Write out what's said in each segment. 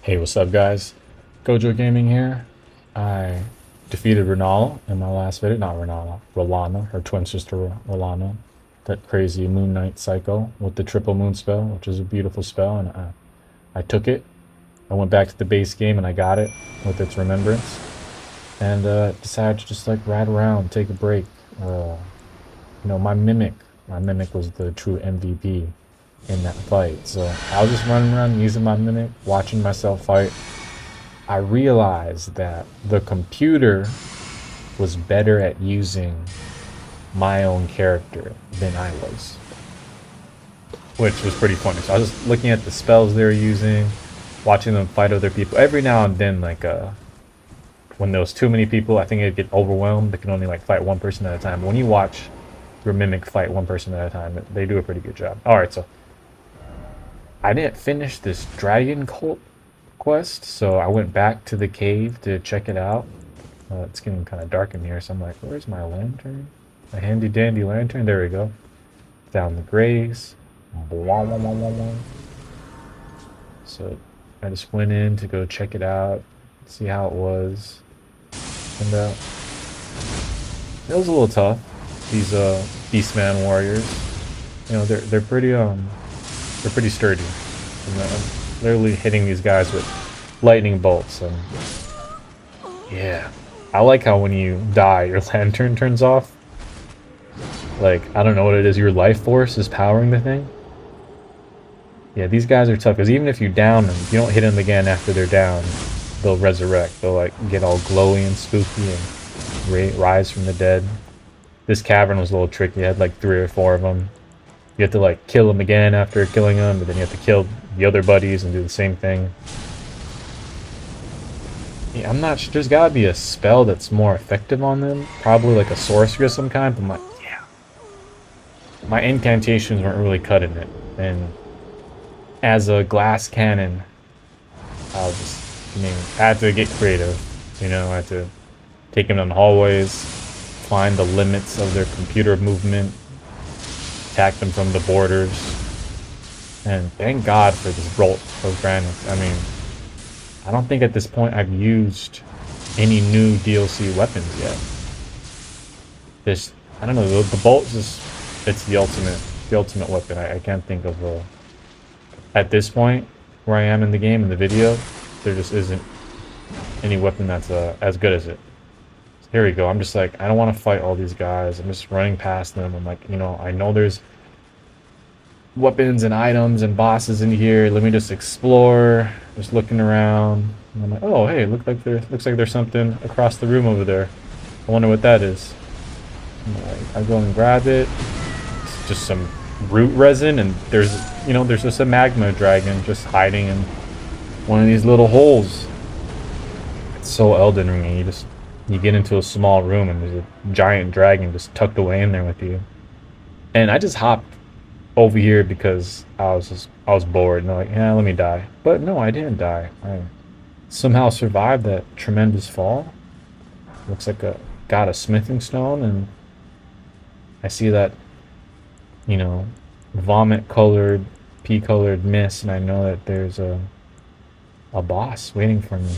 Hey, what's up, guys? Gojo Gaming here. I defeated Rellana in my last video. Not Rellana, Rellana, her twin sister Rellana. That crazy Moon Knight cycle with the triple moon spell, which is a beautiful spell, and I took it. I went back to the base game and I got it with its remembrance, and decided to just like ride around, take a break. My mimic was the true MVP in that fight. So I was just running around using my mimic, watching myself fight. I realized that the computer was better at using my own character than I was, which was pretty funny. So I was just looking at the spells they were using, watching them fight other people. Every now and then, when there was too many people, I think it'd get overwhelmed. They can only like fight one person at a time. But when you watch your mimic fight one person at a time, they do a pretty good job. All right, so I didn't finish this dragon cult quest, so I went back to the cave to check it out. It's getting kind of dark in here, so I'm like, where's my lantern? My handy dandy lantern? There we go. Down the graves. Blah, blah, blah, blah, blah. So I just went in to go check it out, see how it was. And it was a little tough. These Beastman warriors, you know, they're pretty sturdy. And I'm literally hitting these guys with lightning bolts, and yeah, I like how when you die, your lantern turns off. Like, I don't know what it is, your life force is powering the thing. Yeah, these guys are tough, because even if you down them, if you don't hit them again after they're down, they'll resurrect. They'll like get all glowy and spooky and rise from the dead. This cavern was a little tricky. I had like 3 or 4 of them. You have to like kill them again after killing them, but then you have to kill the other buddies and do the same thing. Yeah, I'm not sure. There's gotta be a spell that's more effective on them. Probably like a sorcery of some kind, but my incantations weren't really cutting it. And as a glass cannon, I had to get creative. You know, I had to take them down the hallways, find the limits of their computer movement, attack them from the borders, and thank God for this bolt of granites. I mean, I don't think at this point I've used any new DLC weapons yet. I don't know, the bolt it's the ultimate weapon. I can't think of at this point where I am in the game, in the video, there just isn't any weapon that's as good as it. Here we go. I'm just like, I don't want to fight all these guys. I'm just running past them. I'm like, you know, I know there's weapons and items and bosses in here. Let me just explore. Just looking around. And I'm like, oh, hey, looks like there's something across the room over there. I wonder what that is. I go and grab it. It's just some root resin, and there's just a magma dragon just hiding in one of these little holes. It's so Elden Ring. You get into a small room and there's a giant dragon just tucked away in there with you. And I just hopped over here because I was bored, and I'm like, yeah, let me die. But no, I didn't die. I somehow survived that tremendous fall. Looks like got a smithing stone, and I see that, you know, vomit colored, pea colored mist, and I know that there's a boss waiting for me.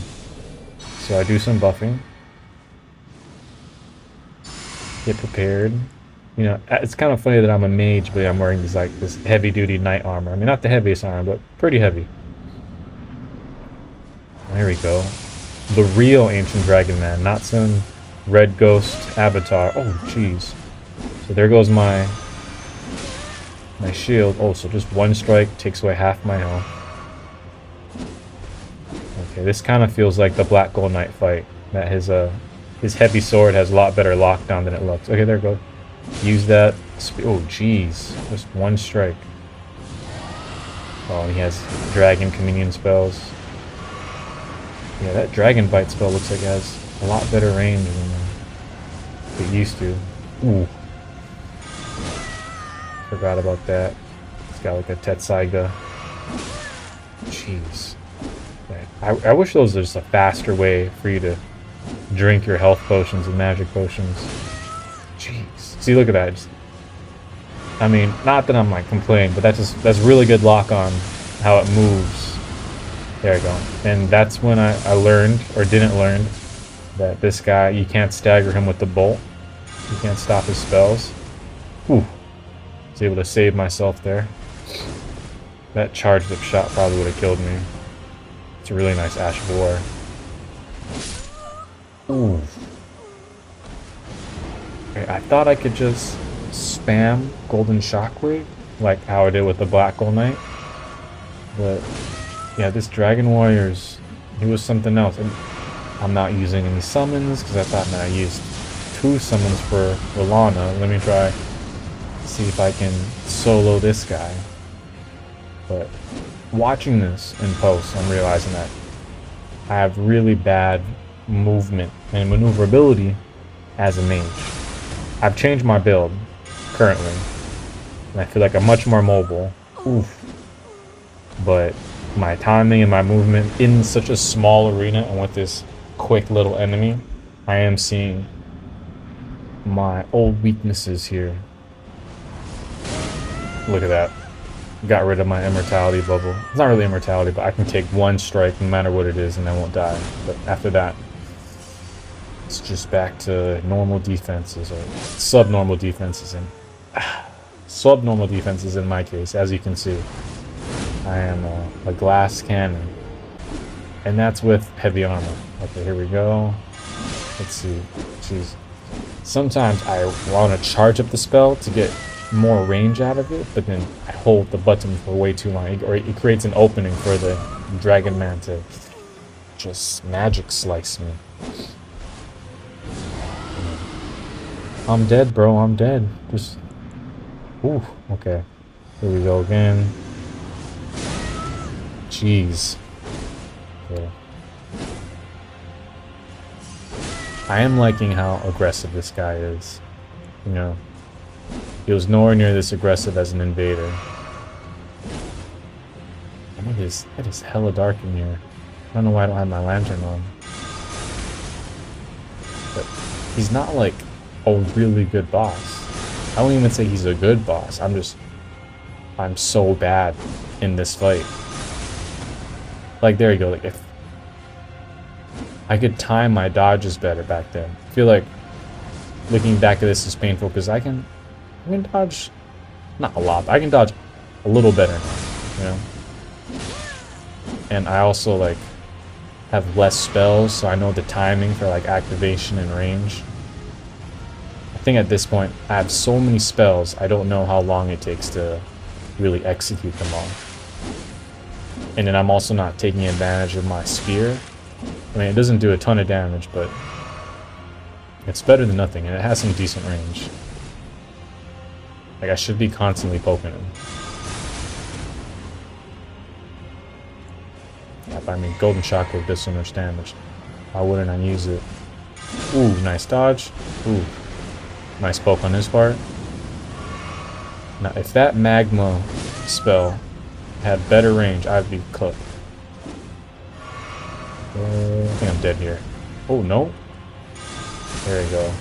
So I do some buffing. Get prepared. You know, it's kind of funny that I'm a mage, but I'm wearing this heavy-duty knight armor. I mean, not the heaviest armor, but pretty heavy. There we go. The real ancient dragon man, not some red ghost avatar. Oh, jeez. So there goes my shield. Oh, so just one strike takes away half my health. Okay, this kind of feels like the Black Gold Knight fight. That his heavy sword has a lot better lockdown than it looks. Okay, there we go. Use that. Oh, jeez. Just one strike. Oh, he has dragon communion spells. Yeah, that dragon bite spell looks like it has a lot better range than it used to. Ooh. Forgot about that. It's got like a Tetsaiga. Jeez. I wish there was just a faster way for you to drink your health potions and magic potions. Jeez. See, look at that. I mean, not that I'm like complaining, but that's really good lock on how it moves. There you go. And that's when I learned, or didn't learn, that this guy, you can't stagger him with the bolt. You can't stop his spells. Ooh. I was able to save myself there. That charged up shot probably would have killed me. It's a really nice Ash of War. Ooh. Okay, I thought I could just spam Golden Shockwave, like how I did with the Black Gold Knight. But yeah, this Dragon Warriors, he was something else. And I'm not using any summons because I thought, man, I used 2 summons for Rellana. Let me try, see if I can solo this guy. But watching this in post, I'm realizing that I have really bad movement and maneuverability as a mage. I've changed my build currently, and I feel like I'm much more mobile. Oof. But my timing and my movement in such a small arena and with this quick little enemy, I am seeing my old weaknesses here. Look at that. Got rid of my immortality bubble. It's not really immortality, but I can take 1 strike no matter what it is and I won't die. But after that, it's just back to normal defenses, or subnormal defenses, and subnormal defenses in my case. As you can see, I am a glass cannon, and that's with heavy armor. Okay, here we go. Let's see. Jeez. Sometimes I want to charge up the spell to get more range out of it, but then I hold the button for way too long, or it creates an opening for the Dragon Man to just magic slice me. I'm dead, bro. I'm dead. Just... Ooh, okay. Here we go again. Jeez. Okay. I am liking how aggressive this guy is. You know, he was nowhere near this aggressive as an invader. And it is hella dark in here. I don't know why I don't have my lantern on. But he's not like a really good boss. I won't even say he's a good boss. I'm so bad in this fight. Like, there you go. Like, if I could time my dodges better back then. I feel like looking back at this is painful because I can dodge, not a lot, but I can dodge a little better now, you know? And I also, like, have less spells, so I know the timing for, like, activation and range. I think at this point, I have so many spells, I don't know how long it takes to really execute them all. And then I'm also not taking advantage of my spear. I mean, it doesn't do a ton of damage, but it's better than nothing, and it has some decent range. Like, I should be constantly poking him. Yeah, but I mean, Golden Shockwave does so much damage. Why wouldn't I use it? Ooh, nice dodge. Ooh, nice poke on his part. Now, if that magma spell had better range, I'd be cooked. I think I'm dead here. Oh, no. There we go.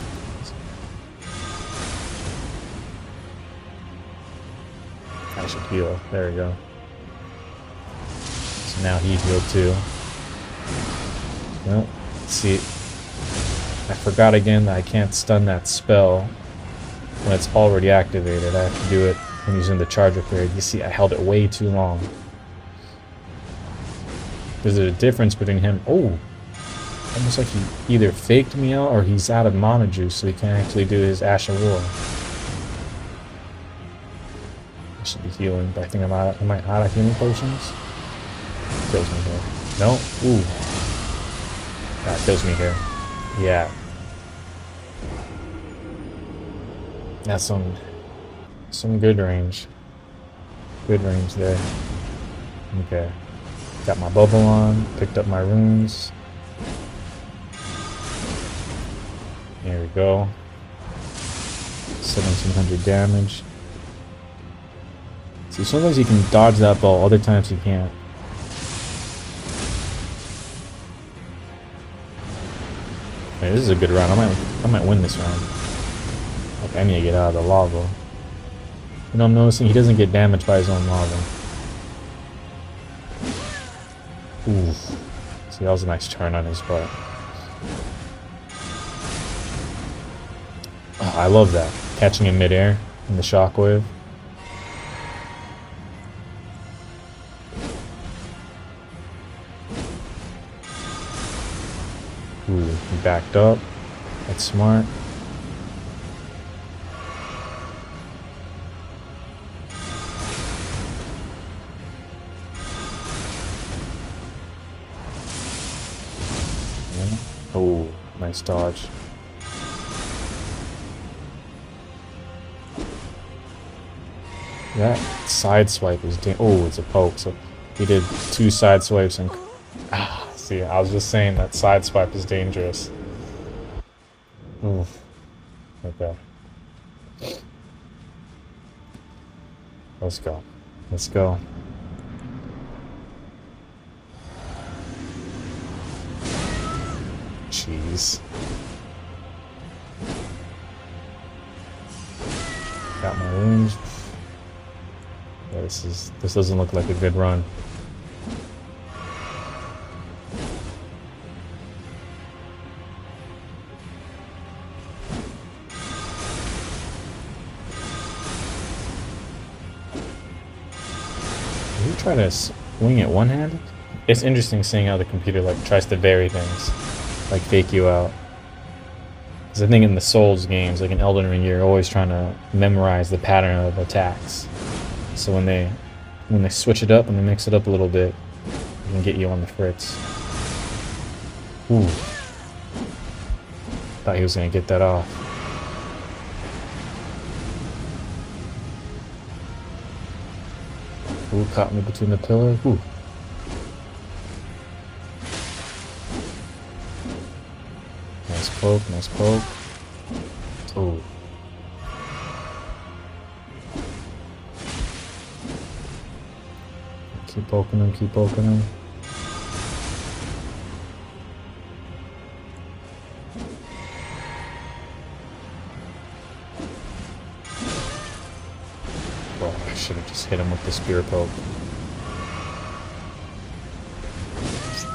I should heal. There we go. So now he healed too. Well, let's see. I forgot again that I can't stun that spell when it's already activated. I have to do it when using the charger period. You see, I held it way too long. There's a difference between him. Oh, almost like he either faked me out or he's out of mana juice, so he can't actually do his Ash of War. I should be healing, but I think am I out of healing potions? Kills me here. No? Ooh. That kills me here. Yeah. That's some good range. Good range there. Okay. Got my bubble on, picked up my runes. There we go. 1700 damage. See, sometimes you can dodge that ball, other times you can't. Man, this is a good round. I might win this round. Okay, I need to get out of the lava. You know, I'm noticing he doesn't get damaged by his own lava. Ooh. See, that was a nice turn on his part. Oh, I love that. Catching in midair in the shockwave. Ooh, he backed up. That's smart. Oh, nice dodge. That side swipe is oh, it's a poke. So he did 2 side swipes and see, I was just saying that side swipe is dangerous. Ooh. Okay. Let's go. Let's go. Jeez. Got my range. Yeah, this doesn't look like a good run. Did he try to swing it one-handed? It's interesting seeing how the computer like tries to vary things, like fake you out. Because I think in the Souls games, like in Elden Ring, you're always trying to memorize the pattern of attacks. So when they switch it up and they mix it up a little bit, it can get you on the fritz. Ooh. Thought he was gonna get that off. Ooh, caught me between the pillars. Ooh. Nice poke, nice poke. Ooh. Keep poking him, keep poking him. Oh, I should have just hit him with the spear poke.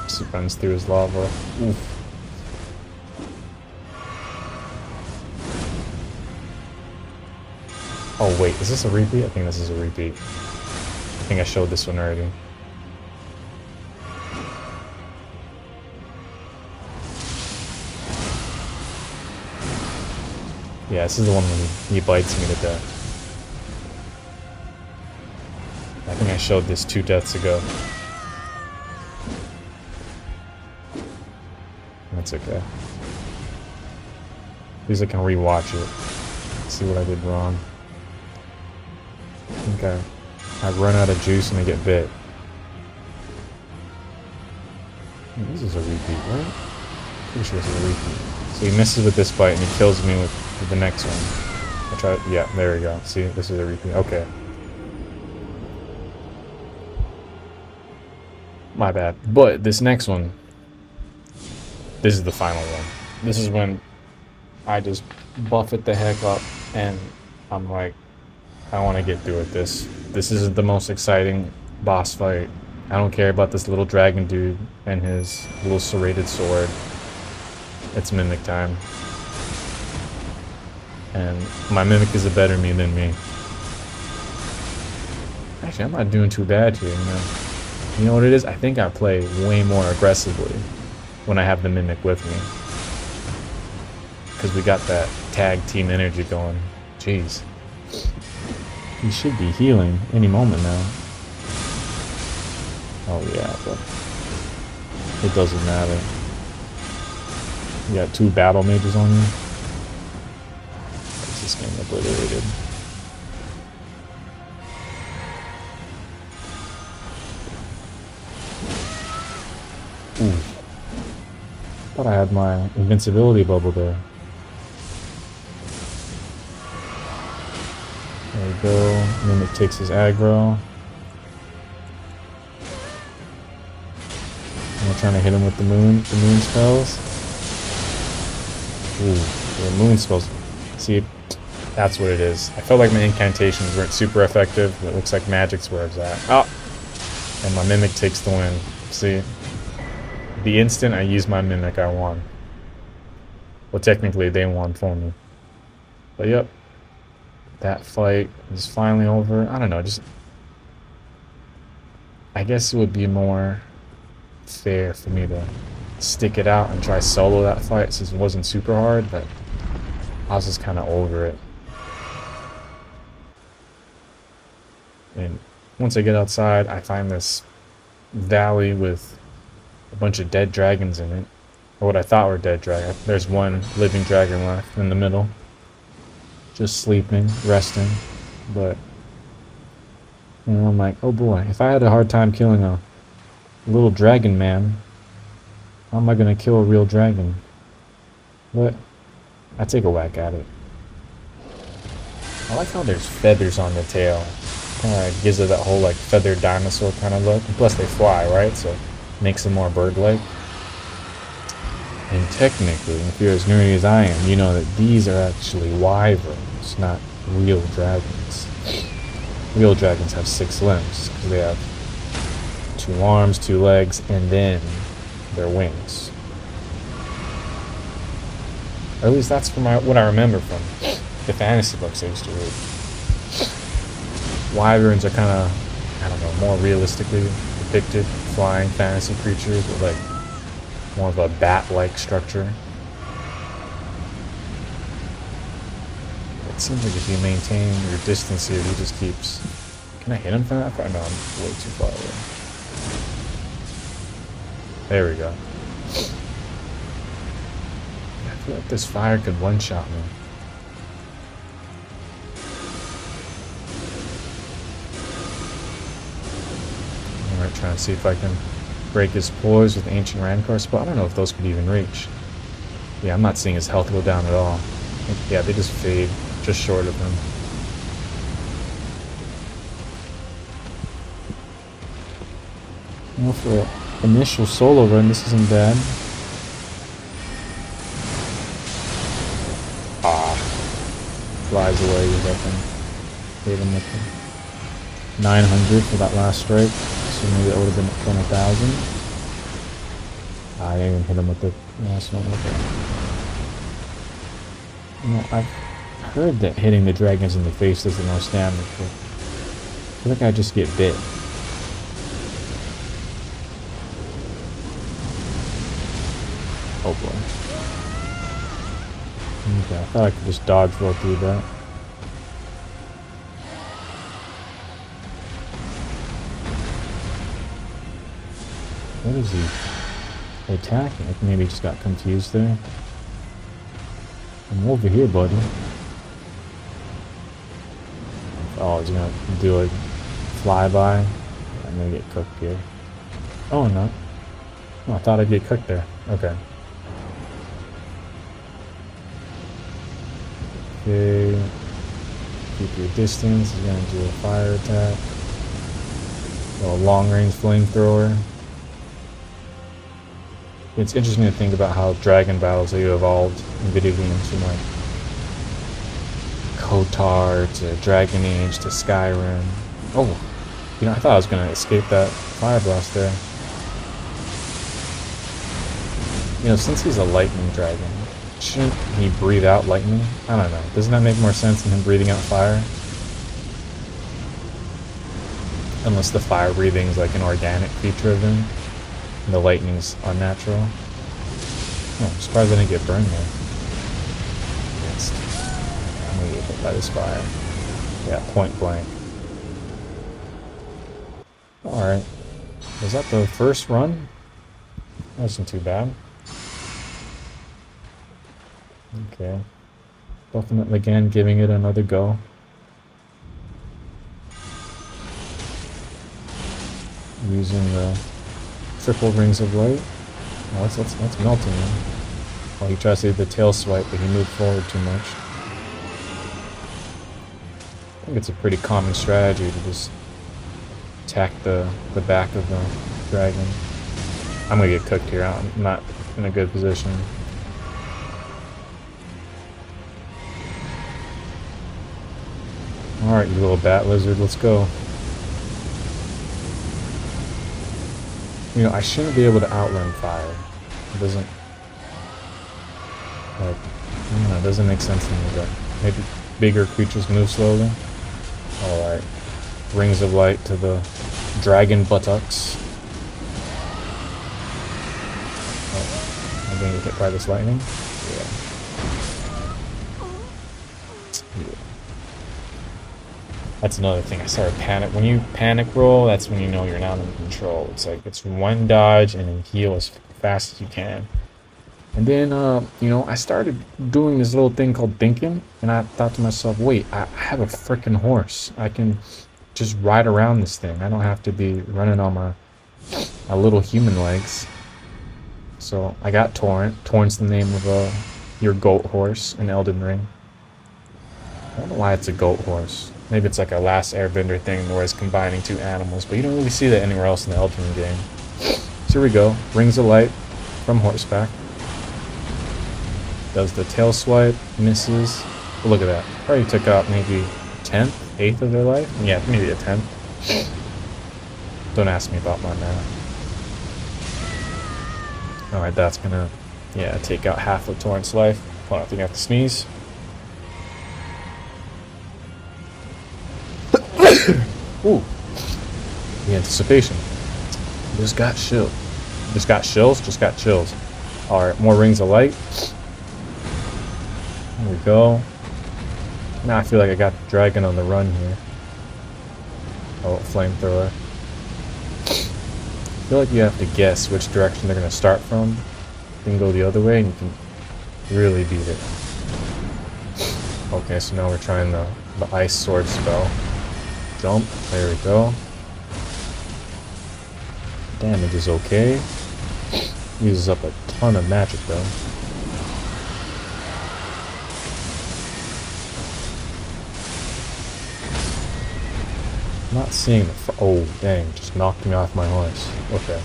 Just runs through his lava. Oof. Oh wait, is this a repeat? I think this is a repeat. I think I showed this one already. Yeah, this is the one when he bites me to death. I think I showed this 2 deaths ago. That's okay. At least I can rewatch it. See what I did wrong. Okay. I run out of juice and I get bit. This is a repeat, right? Pretty sure this is a repeat. So he misses with this bite and he kills me with the next one. I try. Yeah, there we go. See, this is a repeat. Okay. My bad. But this next one, this is the final one. This is when I just buff it the heck up and I'm like, I want to get through with this. This isn't the most exciting boss fight. I don't care about this little dragon dude and his little serrated sword. It's mimic time. And my mimic is a better me than me. Actually, I'm not doing too bad here, you know. You know what it is? I think I play way more aggressively when I have the mimic with me. Because we got that tag team energy going. Jeez. He should be healing any moment now. Oh yeah, but it doesn't matter. You got 2 battle mages on you. This game obliterated. Ooh. Thought I had my invincibility bubble there. There we go. And then it takes his aggro. And we're trying to hit him with the moon spells. Ooh, the moon spells. See, that's what it is. I felt like my incantations weren't super effective, but it looks like magic's where it's at. Oh! And my mimic takes the win. See, the instant I use my mimic, I won. Well, technically, they won for me. But yep, that fight is finally over. I don't know, just... I guess it would be more fair for me to stick it out and try solo that fight since it wasn't super hard, but I was just kind of over it. And once I get outside, I find this valley with a bunch of dead dragons in it. Or what I thought were dead dragons. There's one living dragon left in the middle. Just sleeping, resting. But, you know, I'm like, oh boy, if I had a hard time killing a little dragon man, how am I going to kill a real dragon? But I take a whack at it. I like how there's feathers on the tail. Kind of gives it that whole like feathered dinosaur kind of look. And plus they fly, right? So it makes them more bird-like. And technically, if you're as nerdy as I am, you know that these are actually wyverns, not real dragons. Real dragons have 6 limbs because they have 2 arms, 2 legs, and then their wings. Or at least that's from what I remember from the fantasy books I used to read. Wyverns are kind of, I don't know, more realistically depicted flying fantasy creatures with like more of a bat-like structure. It seems like if you maintain your distance here, he just keeps... Can I hit him from that far? No, I'm way too far away. There we go. I feel like this fire could one-shot me. Alright, trying to see if I can break his poise with ancient Rancor, but I don't know if those could even reach. Yeah, I'm not seeing his health go down at all. Yeah, they just fade just short of him. Well, for an initial solo run, this isn't bad. Ah. Flies away with that thing. Hit him with the 900 for that last strike. So maybe that would have been 1,000. I didn't even hit him with the last one. Okay. You know, I've heard that hitting the dragons in the face does the most damage, but I feel like I just get bit. Oh boy. Okay, I thought I could just dodge roll through that. What is he attacking? Like maybe he just got confused there. I'm over here, buddy. Oh, he's gonna do a flyby. I'm gonna get cooked here. Oh no. Oh, I thought I'd get cooked there. Okay. Okay. Keep your distance. He's gonna do a fire attack. A long-range flamethrower. It's interesting to think about how dragon battles have evolved in video games from like KOTOR to Dragon Age to Skyrim. Oh, you know, I thought I was gonna escape that fire blast there. You know, since he's a lightning dragon, shouldn't he breathe out lightning? I don't know. Doesn't that make more sense than him breathing out fire? Unless the fire breathing is like an organic feature of him. And the lightning's unnatural. Oh, I'm surprised I didn't get burned there. Missed. I'm gonna get hit by this fire. Yeah, point blank. Alright. Was that the first run? That wasn't too bad. Okay. Definitely again giving it another go. Using the triple rings of light. Oh, that's melting him. Well, he tries to do the tail swipe, but he moved forward too much. I think it's a pretty common strategy to just attack the back of the dragon. I'm gonna get cooked here. I'm not in a good position. Alright, you little bat lizard, let's go. You know, I shouldn't be able to outrun fire. It doesn't, like, I don't know, it doesn't make sense to me, but maybe bigger creatures move slowly. Alright. Rings of light to the dragon buttocks. Oh, I'm gonna get hit by this lightning. Yeah. That's another thing. I started panic. When you panic roll, that's when you know you're not in control. It's like it's one dodge and then heal as fast as you can. And then, you know, I started doing this little thing called thinking, and I thought to myself, wait, I have a freaking horse. I can just ride around this thing. I don't have to be running on my little human legs. So I got Torrent. Torrent's the name of your goat horse in Elden Ring. I don't know why it's a goat horse. Maybe it's like a Last Airbender thing where it's combining two animals, but you don't really see that anywhere else in the Elden Ring game. So here we go. Rings of light from horseback. Does the tail swipe, misses. Oh, look at that. Probably took out maybe a 10th, 8th of their life. Yeah, maybe a 10th. Don't ask me about my math. Alright, that's gonna, yeah, take out half of Torrent's life. Hold on, I think I have to sneeze. Ooh. The anticipation. Just got chill. Just got chills? Just got chills. Alright, more rings of light. There we go. Now I feel like I got the dragon on the run here. Oh, flamethrower. I feel like you have to guess which direction they're going to start from. You can go the other way and you can really beat it. Okay, so now we're trying the ice sword spell. Jump. There we go. Damage is okay. Uses up a ton of magic though. I'm not seeing the oh dang, just knocked me off my horse. Okay.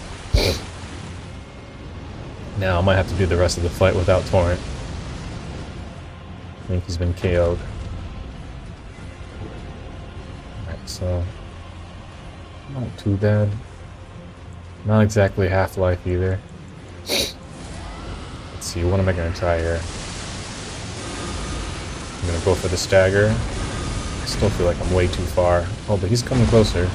Now I might have to do the rest of the fight without Torrent. I think he's been KO'd. Alright, so not too bad. Not exactly half-life either. Let's see, what am I gonna try here? I'm gonna go for the stagger. I still feel like I'm way too far. Oh, but he's coming closer.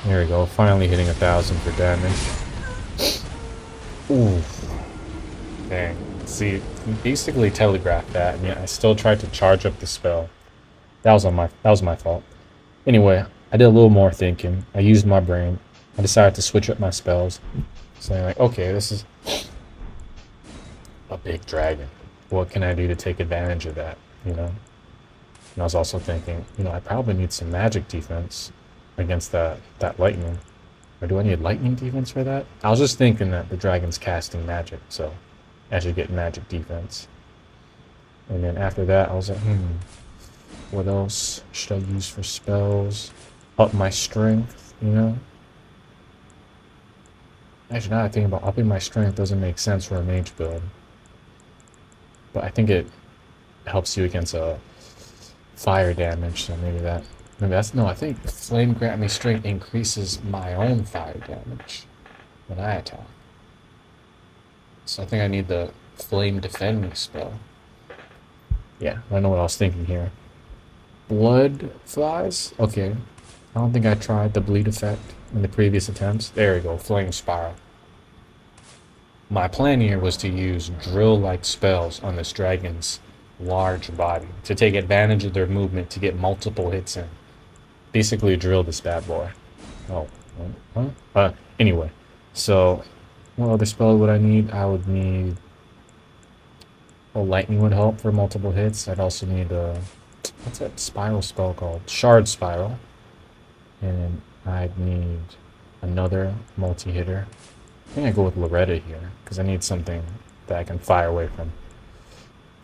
There we go, finally hitting 1,000 for damage. Ooh. Dang. See, he basically telegraphed that, and yet I still tried to charge up the spell. That was my fault. Anyway, I did a little more thinking. I used my brain. I decided to switch up my spells. Saying like, okay, this is a big dragon. What can I do to take advantage of that, you know? And I was also thinking, you know, I probably need some magic defense against that lightning. Or do I need lightning defense for that? I was just thinking that the dragon's casting magic, so I should get magic defense. And then after that, I was like, what else should I use for spells? Up my strength, you know? Actually, now I think about upping my strength doesn't make sense for a mage build. But I think it helps you against a fire damage, so maybe that's, no, I think flame grant me strength increases my own fire damage when I attack. So I think I need the flame defend me spell. Yeah, I know what I was thinking here. Blood flies? Okay. I don't think I tried the bleed effect in the previous attempts. There we go, flame spiral. My plan here was to use drill-like spells on this dragon's large body to take advantage of their movement to get multiple hits in. Basically drill this bad boy. Oh, huh? Anyway, so what other spell would I need? I would need... Oh, lightning would help for multiple hits. I'd also need what's that spiral spell called? Shard spiral. And I'd need another multi-hitter. I think I go with Loretta here, because I need something that I can fire away from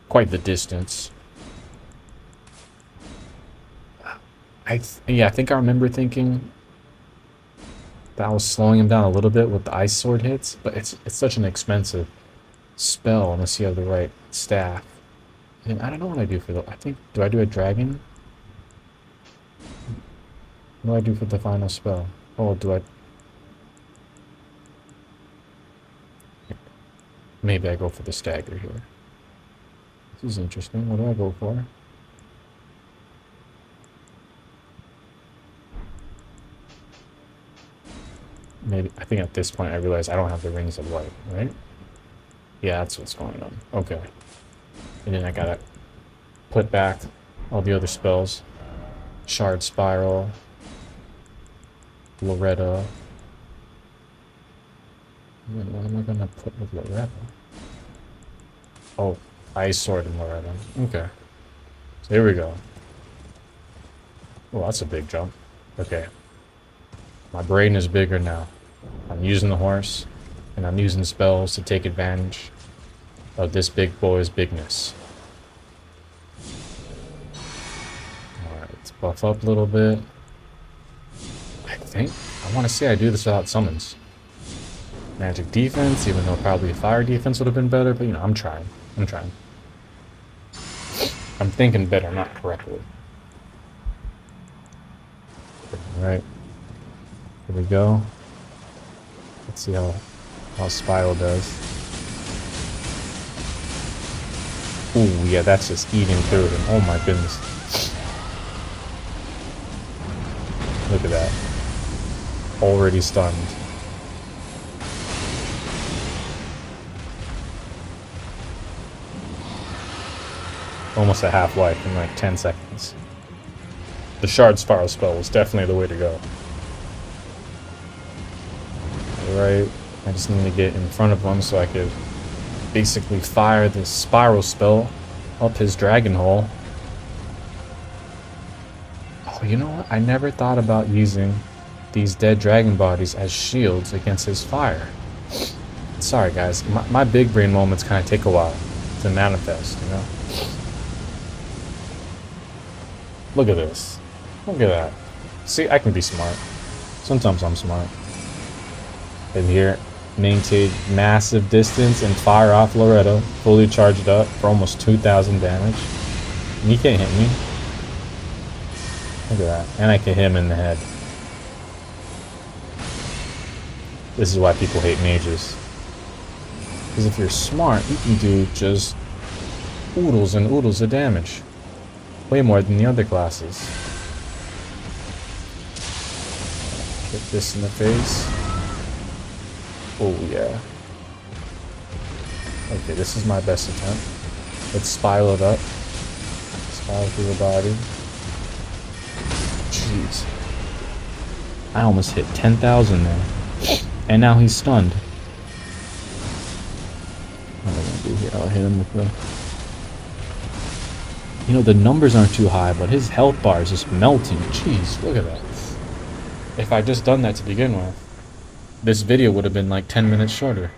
quite the distance. I think I remember thinking that I was slowing him down a little bit with the ice sword hits, but it's such an expensive spell unless you have the right staff. And I don't know what I do for I think, do I do a dragon? What do I do for the final spell? Oh, do I... Maybe I go for the stagger here. This is interesting. What do I go for? Maybe, I think at this point I realize I don't have the rings of light, right? Yeah, that's what's going on. Okay. And then I gotta put back all the other spells. Shard Spiral. Loretta. What am I gonna put with Loretta? Oh, Ice Sword and Loretta. Okay. So here we go. Oh, that's a big jump. Okay. My brain is bigger now. I'm using the horse, and I'm using spells to take advantage of this big boy's bigness. Alright, let's buff up a little bit. I want to say I do this without summons. Magic defense, even though probably fire defense would have been better, but you know, I'm trying. I'm thinking better, not correctly. Alright. Here we go. Let's see how Spiral does. Ooh, yeah, that's just eating through him. Oh my goodness. Look at that. Already stunned. Almost a half-life in like 10 seconds. The Shard Spiral spell was definitely the way to go. Alright, I just need to get in front of him so I could basically fire this spiral spell up his dragon hole. Oh, you know what? I never thought about using these dead dragon bodies as shields against his fire. Sorry guys, my big brain moments kind of take a while to manifest, you know? Look at this. Look at that. See, I can be smart. Sometimes I'm smart. And here, maintain massive distance and fire off Loretto, fully charged up for almost 2,000 damage. And he can't hit me. Look at that. And I can hit him in the head. This is why people hate mages. Because if you're smart, you can do just oodles and oodles of damage. Way more than the other classes. Get this in the face. Oh yeah. Okay, this is my best attempt. Let's spiral it up. Spiral through the body. Jeez. I almost hit 10,000 there. And now he's stunned. What am I gonna do here? I'll hit him with the... You know, the numbers aren't too high, but his health bar is just melting. Jeez, look at that. If I just done that to begin with, this video would have been like 10 minutes shorter.